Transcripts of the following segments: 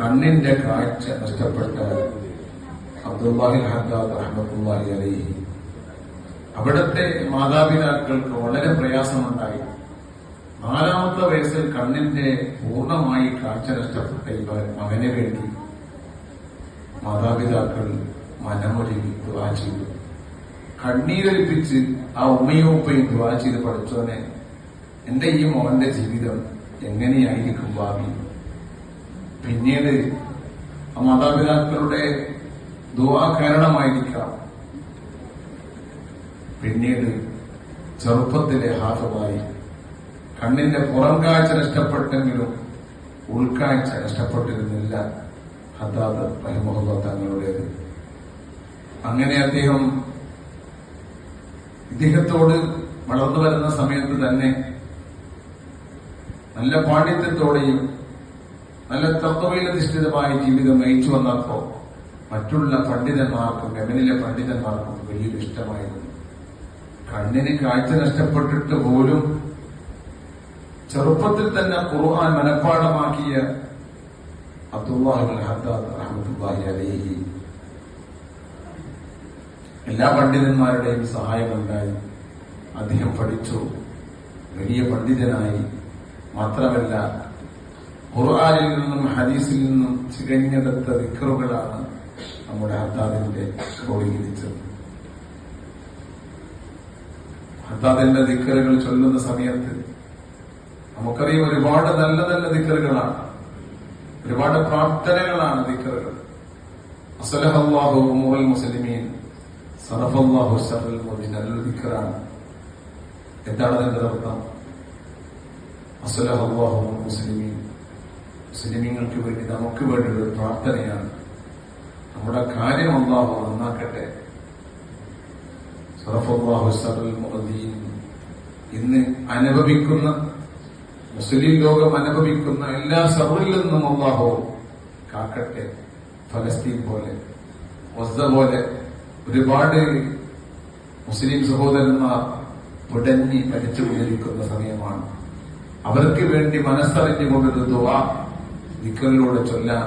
കണ്ണിന്റെ കാഴ്ച നഷ്ടപ്പെട്ട അബ്ദുല്ലാഹിൽ ഹദ്ദാദ് റഹ്മത്തുള്ളാഹി അലൈഹി, അവിടുത്തെ മാതാപിതാക്കൾക്ക് വളരെ പ്രയാസമുണ്ടായി. 4ാമത്തെ വയസ്സിൽ കണ്ണിന്റെ പൂർണ്ണമായി കാഴ്ച നഷ്ടപ്പെട്ട ഇവർ മകന് വേണ്ടി മാതാപിതാക്കൾ മനമൊരുങ്ങി ദുആ ചെയ്തു. കണ്ണീരൊലിപ്പിച്ച് ആ ഉമ്മയും ഉപ്പയും ദുആ ചെയ്ത്, പഠിച്ചോനെ, എന്റെ ഈ മോന്റെ ജീവിതം എങ്ങനെയായിരിക്കും ഭാവി? പിന്നീട് ആ മാതാപിതാക്കളുടെ ദുആ കാരണമായിരിക്കാം പിന്നീട് ചെറുപ്പത്തിലെ ഹാഫിളായി. കണ്ണിന്റെ പുറം കാഴ്ച നഷ്ടപ്പെട്ടെങ്കിലും ഉൾക്കാഴ്ച നഷ്ടപ്പെട്ടിരുന്നില്ല ഹദ്ദാദ് റഹിമഹുല്ലാഹ് തങ്ങളുടേത്. അങ്ങനെ ഇദ്ദേഹത്തോട് വളർന്നു വരുന്ന സമയത്ത് തന്നെ നല്ല പാണ്ഡിത്യത്തോടെയും നല്ല തത്വയിലധിഷ്ഠിതമായ ജീവിതം നയിച്ചു വന്നപ്പോ മറ്റുള്ള പണ്ഡിതന്മാർക്കും യമനിലെ പണ്ഡിതന്മാർക്കും വലിയൊരു ഇഷ്ടമായിരുന്നു. കണ്ണിന് കാഴ്ച നഷ്ടപ്പെട്ടിട്ട് പോലും ചെറുപ്പത്തിൽ തന്നെ ഖുർആൻ മനഃപ്പാഠമാക്കിയ അബ്ദുല്ലാഹിൽ ഹദ്ദാദ് റഹ്മത്തുള്ളാഹി അലൈഹി എല്ലാ പണ്ഡിതന്മാരുടെയും സഹായമുണ്ടായി. അദ്ദേഹം പഠിച്ചു, വലിയ പണ്ഡിതനായി. മാത്രമല്ല, ഖുർആനിൽ നിന്നും ഹദീസിൽ നിന്നും ചികഞ്ഞെടുത്ത ദിക്റുകളാണ് നമ്മുടെ ഹദ്ദാദിന്റെ ക്രോഡീകരിച്ചത്. ഹദ്ദാദിന്റെ ദിക്റുകൾ ചൊല്ലുന്ന സമയത്ത് നമുക്കറിയാം, ഒരുപാട് നല്ല നല്ല ദിക്റുകളാണ്, ഒരുപാട് പ്രാർത്ഥനകളാണ് ദിക്റുകൾ. അസ്ലഹല്ലാഹു ഉമൂറൽ മുസ്ലിമീൻ സറഫല്ലാഹു ശർറൽ മുഅ്മിനീൻ, നല്ലൊരു ദിക്റാണ്. എന്താണ് അതിന്റെ അർത്ഥം? അസ്ലഹല്ലാഹു ഉമൂറൽ മുസ്ലിമീൻ, മുസ്ലിമീങ്ങൾക്ക് വേണ്ടി, നമുക്ക് വേണ്ടിയുള്ള ഒരു പ്രാർത്ഥനയാണ്. നമ്മുടെ കാര്യം അല്ലാഹു നന്നാക്കട്ടെ. സറഫല്ലാഹു ശർറൽ മുഅ്മിനീൻ, ഇന്ന് അനുഭവിക്കുന്ന, മുസ്ലിം ലോകം അനുഭവിക്കുന്ന എല്ലാ ശർറിൽ നിന്നും അല്ലാഹു കാക്കട്ടെ. ഫലസ്തീൻ പോലെ, ഗസ പോലെ ഒരുപാട് മുസ്ലിം സഹോദരന്മാർ പിടഞ്ഞി മരിച്ചുകൊണ്ടിരിക്കുന്ന സമയമാണ്. അവർക്ക് വേണ്ടി മനസ്സറിഞ്ഞുകൊണ്ടൊരു ദുആ ദിക്റിലൂടെ ചൊല്ലാൻ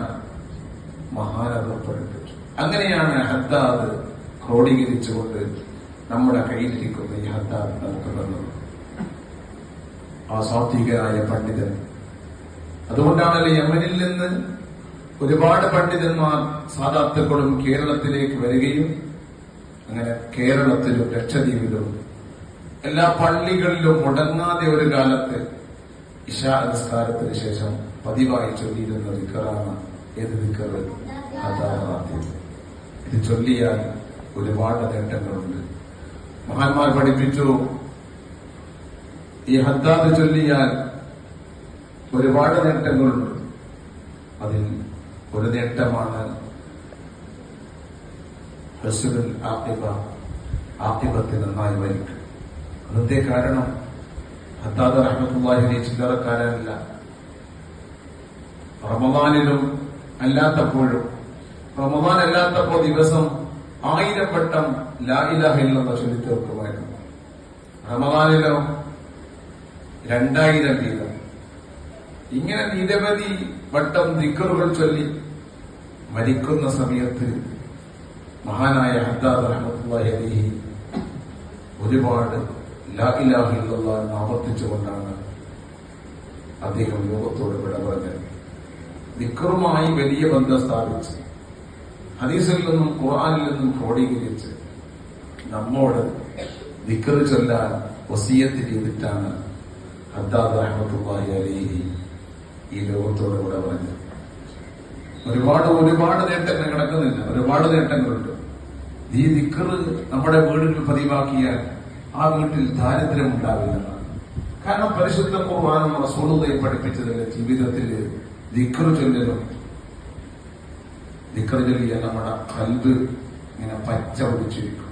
മഹാനവർ പഠിപ്പിച്ചു. അങ്ങനെയാണ് ഹദ്ദാദ് ക്രോഡീകരിച്ചുകൊണ്ട് നമ്മുടെ കയ്യിലിരിക്കുന്ന ഈ ഹദ്ദാദ് നമുക്ക് തന്നത്. ആ സാത്വികനായ പണ്ഡിതൻ. അതുകൊണ്ടാണല്ലോ യമനിൽ നിന്ന് ഒരുപാട് പണ്ഡിതന്മാർ സാദാത്തുക്കളും കേരളത്തിലേക്ക് വരികയും അങ്ങനെ കേരളത്തിലും ലക്ഷദ്വീപിലും എല്ലാ പള്ളികളിലും മുടങ്ങാതെ ഒരു കാലത്ത് ഇശാ നിസ്കാരത്തിന് ശേഷം പതിവായി ചൊല്ലിയിരുന്ന ദിക്റാണ് ഏത് ദിക്ർ? ഹദ്ദാദ്. ഇത് ചൊല്ലിയാൽ ഒരുപാട് നേട്ടങ്ങളുണ്ട്. മഹാന്മാർ പഠിപ്പിച്ചു, ഈ ഹദ്ദാദ് ചൊല്ലിയാൽ ഒരുപാട് നേട്ടങ്ങളുണ്ട്. അതിൽ ഒരു നേട്ടമാണ് ഹുസ്നുൽ ആഖിബ, ആഖിബത്ത് നന്നായി വരിക. അതിന്റെ കാരണം ഹദ്ദാദ് റഹ്മത്തുള്ളാഹി അലൈഹി ചില്ലറക്കാരനല്ല. റമദാനിലും അല്ലാത്തപ്പോഴും, റമദാൻ അല്ലാത്തപ്പോൾ ദിവസം 1000 വട്ടം ലാ ഇലാഹ ഇല്ലല്ലാഹ് ചൊല്ലി തീർക്കുമായിരുന്നു. റമദാനിലോ 2000 വീതം. ഇങ്ങനെ നിരവധി വട്ടം ദിക്റുകൾ ചൊല്ലി മരിക്കുന്ന സമയത്ത് മഹാനായ ഹദ്ദാദ് റഹ്മത്തുള്ളാഹി അലൈഹി ഒരുപാട് ലാ ഇലാഹ ഇല്ലല്ലാഹ് ആവർത്തിച്ചുകൊണ്ടാണ് അദ്ദേഹം ലോകത്തോട് വിട പറഞ്ഞത്. ദിക്റുമായി വലിയ ബന്ധം സ്ഥാപിച്ച് ഹദീസിൽ നിന്നും ഖുർആനിൽ നിന്നും ക്രോഡീകരിച്ച് നമ്മോട് ദിക്ർ ചൊല്ലാൻ വസിയത്ത് ചെയ്തിട്ടാണ് ഹദ്ദാദ് റഹ്മത്തുള്ളാഹി അലൈഹി ഈ ലോകത്തോട് വിട പറഞ്ഞത്. ഒരുപാട് നേട്ടങ്ങൾ കിടക്കുന്നില്ല, ഒരുപാട് നേട്ടങ്ങളുണ്ട്. ഈ ദിക്ർ നമ്മുടെ വീടുകളിൽ പതിവാക്കിയാൽ ആ വീട്ടിൽ ദാരിദ്ര്യം ഉണ്ടാവില്ല. കാരണം പരിശുദ്ധ ഖുർആനും റസൂലുള്ളാഹി പഠിപ്പിച്ചതല്ലേ ജീവിതത്തിൽ ദിക്ർ ചൊല്ലലും. ദിക്ർ ചൊല്ലിയാൽ നമ്മുടെ ഖൽബ് ഇങ്ങനെ പച്ച പിടിച്ചിരിക്കും,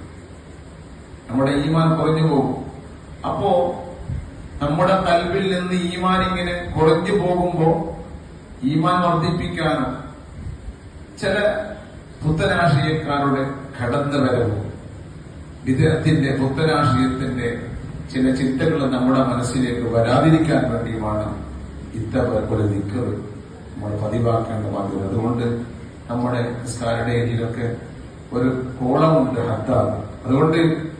നമ്മുടെ ഈമാൻ കുറഞ്ഞു പോകും. അപ്പോ നമ്മുടെ ഖൽബിൽ നിന്ന് ഈമാൻ ഇങ്ങനെ കുറഞ്ഞു പോകുമ്പോ ഈമാൻ വർദ്ധിപ്പിക്കാനും ചില പുത്തനാശയക്കാരുടെ കടന്നുവരവും വിദേഹത്തിന്റെ പുത്തനാശയത്തിന്റെ ചില ചിന്തകൾ നമ്മുടെ മനസ്സിലേക്ക് വരാതിരിക്കാൻ വേണ്ടിയുമാണ് ഇത്തവരെ ദിക്ർ നമ്മൾ പതിവാക്കേണ്ട ബാധ്യത. അതുകൊണ്ട് നമ്മുടെ നിസ്കാര ഡയറിയിലൊക്കെ ഒരു കോളമുണ്ട് ഹദ്ദാദ്. അതുകൊണ്ട്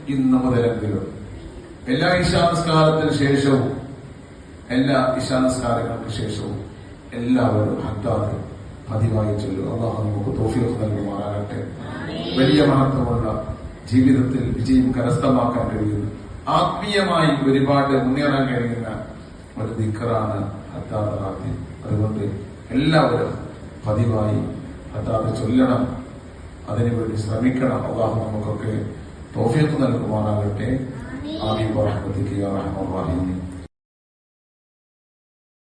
ഇന്ന് മുതലെങ്കിലും എല്ലാ ഇശാനസ്കാരത്തിന് ശേഷവും എല്ലാ ഇശാനസ്കാരങ്ങൾക്ക് ശേഷവും എല്ലാവരും ഹദ്ദാദ് പതിവായി ചൊല്ലും. അല്ലാഹു നമുക്ക് തൗഫീഖ് നൽകുമാറാകട്ടെ. വലിയ മഹത്വമുള്ള ജീവിതത്തിൽ വിജയം കരസ്ഥമാക്കാൻ കഴിയുന്ന ആത്മീയമായി ഒരുപാട് മുന്നേറാൻ കഴിയുന്ന ഒരു ദിക്റാണ് ഹദ്ദാദ് റാത്തീബ്. അതുകൊണ്ട് എല്ലാവരും പതിവായി ഹദ്ദാദ് ചൊല്ലണം, അതിനുവേണ്ടി ശ്രമിക്കണം. അല്ലാഹു നമുക്കൊക്കെ തൗഫീഖ് നൽകുമാറാകട്ടെ. ആമീൻ വറഹ്മത്തുക യാ റഹ്മാൻ റഹീം.